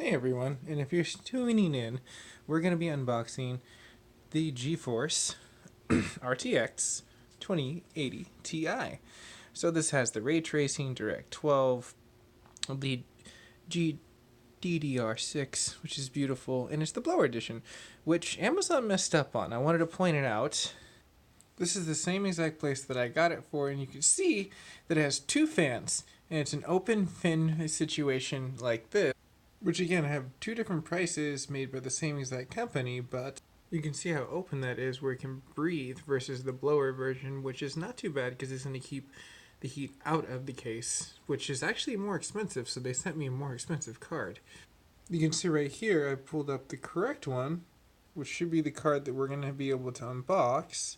Hey everyone, and if you're tuning in, we're going to be unboxing the GeForce RTX 2080 Ti. So this has the ray tracing, Direct 12, the GDDR6, which is beautiful, and it's the blower edition, which Amazon messed up on. I wanted to point it out. This is the same exact place that I got it for, and you can see that it has two fans, and it's an open fin situation like this, which again have two different prices made by the same exact company, but you can see how open that is where it can breathe versus the blower version, which is not too bad because it's going to keep the heat out of the case, which is actually more expensive, so they sent me a more expensive card. You can see right here I pulled up the correct one, which should be the card that we're going to be able to unbox.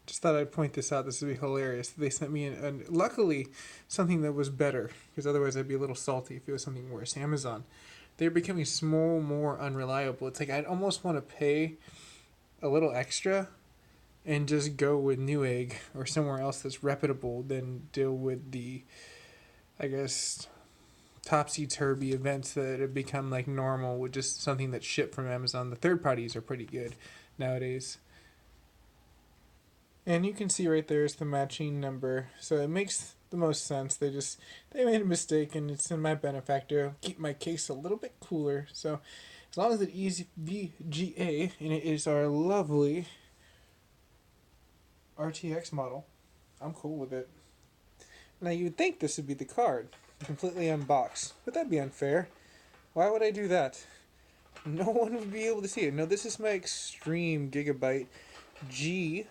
Just thought I'd point this out. This would be hilarious. They sent me luckily something that was better, because otherwise I'd be a little salty if it was something worse. Amazon, they're becoming more unreliable. It's like I'd almost want to pay a little extra and just go with Newegg or somewhere else that's reputable than deal with the, I guess, topsy-turvy events that have become like normal with just something that's shipped from Amazon. The third parties are pretty good nowadays. And you can see right there is the matching number, so it makes the most sense. They made a mistake, and it's in my benefactor. Keep my case a little bit cooler. So as long as it is EVGA and it is our lovely RTX model, I'm cool with it. Now you'd think this would be the card, completely unboxed, but that'd be unfair. Why would I do that? No one would be able to see it. No, this is my extreme gigabyte GTX,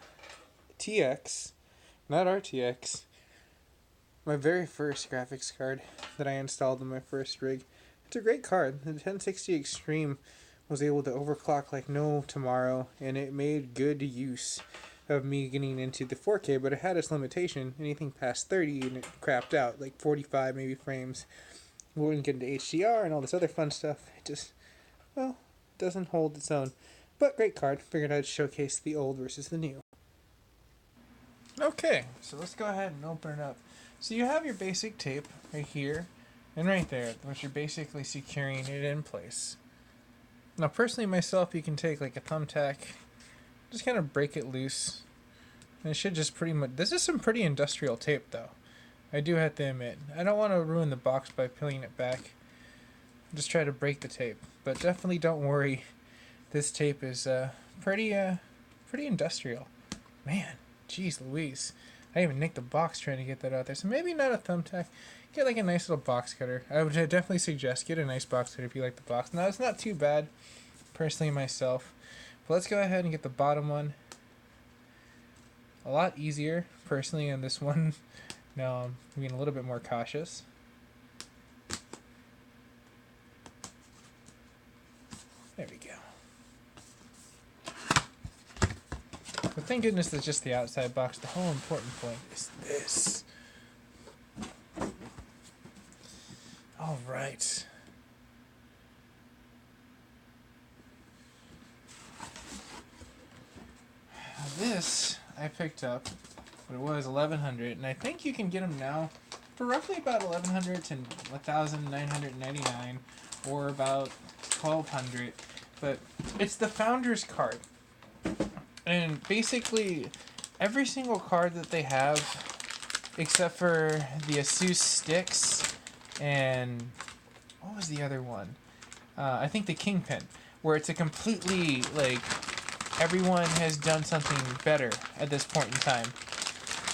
not RTX. My very first graphics card that I installed in my first rig. It's a great card. The 1060 Extreme was able to overclock like no tomorrow, and it made good use of me getting into the 4K, but it had its limitation. Anything past 30 and it crapped out, like 45 maybe frames. We wouldn't get into HDR and all this other fun stuff. It just, well, doesn't hold its own. But great card. Figured I'd showcase the old versus the new. Okay, so let's go ahead and open it up. So you have your basic tape right here and right there, which you're basically securing it in place. Now personally myself, you can take like a thumbtack, just kind of break it loose. And it should just pretty much, this is some pretty industrial tape though. I do have to admit. I don't want to ruin the box by peeling it back. Just try to break the tape. But definitely don't worry. This tape is pretty industrial. Man, jeez Louise. I even nicked the box trying to get that out there. So maybe not a thumbtack. Get like a nice little box cutter. I would definitely suggest get a nice box cutter if you like the box. Now it's not too bad, personally myself. But let's go ahead and get the bottom one. A lot easier, personally, on this one. Now I'm being a little bit more cautious. There we go. But thank goodness it's just the outside box. The whole important point is this. Alright. This I picked up, but it was $1,100, and I think you can get them now for roughly about $1,100 to $1,999, or about $1,200. But it's the Founder's card, and basically every single card that they have, except for the Asus sticks and what was the other one? I think the Kingpin, where it's a completely like everyone has done something better at this point in time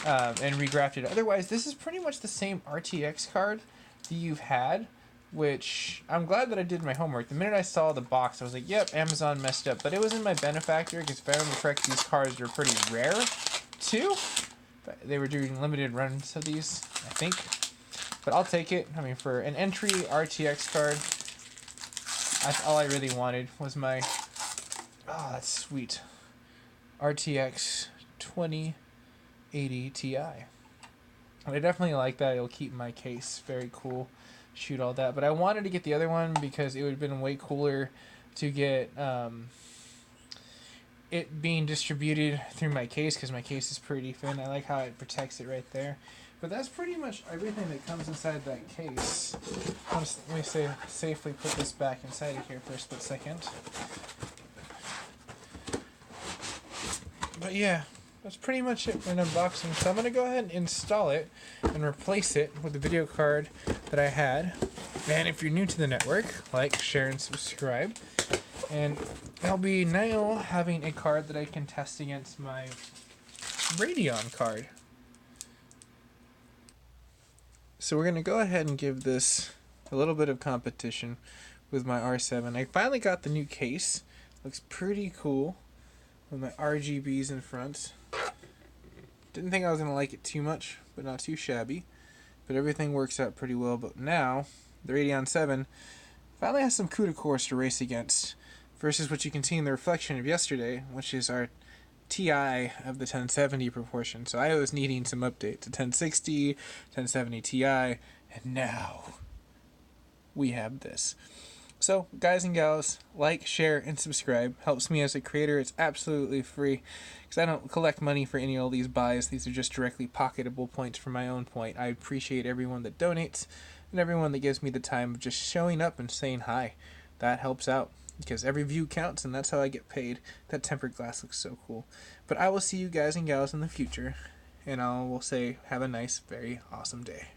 and regrafted. Otherwise, this is pretty much the same RTX card that you've had, which I'm glad that I did my homework. The minute I saw the box, I was like, yep, Amazon messed up. But it was in my benefactor, because if I remember correctly, these cards are pretty rare, too. They were doing limited runs of these, I think. But I'll take it. I mean, for an entry RTX card, that's all I really wanted was my... Oh, that's sweet. RTX 2080 Ti. I definitely like that. It'll keep my case very cool. Shoot all that. But I wanted to get the other one because it would have been way cooler to get it being distributed through my case, because my case is pretty thin. I like how it protects it right there. But that's pretty much everything that comes inside that case. Let me safely put this back inside of here for a split second. But yeah, that's pretty much it for an unboxing. So I'm going to go ahead and install it and replace it with the video card that I had. And if you're new to the network, like, share, and subscribe. And I'll be now having a card that I can test against my Radeon card. So we're going to go ahead and give this a little bit of competition with my R7. I finally got the new case. Looks pretty cool with my RGBs in front. Didn't think I was going to like it too much, but not too shabby. But everything works out pretty well. But now, the Radeon 7 finally has some CUDA cores to race against, versus what you can see in the reflection of yesterday, which is our TI of the 1070 proportion. So I was needing some update to 1060, 1070 Ti, and now we have this. So, guys and gals, like, share, and subscribe. Helps me as a creator. It's absolutely free, because I don't collect money for any of these buys. These are just directly pocketable points from my own point. I appreciate everyone that donates, and everyone that gives me the time of just showing up and saying hi. That helps out, because every view counts, and that's how I get paid. That tempered glass looks so cool. But I will see you guys and gals in the future, and I will say, have a nice, very awesome day.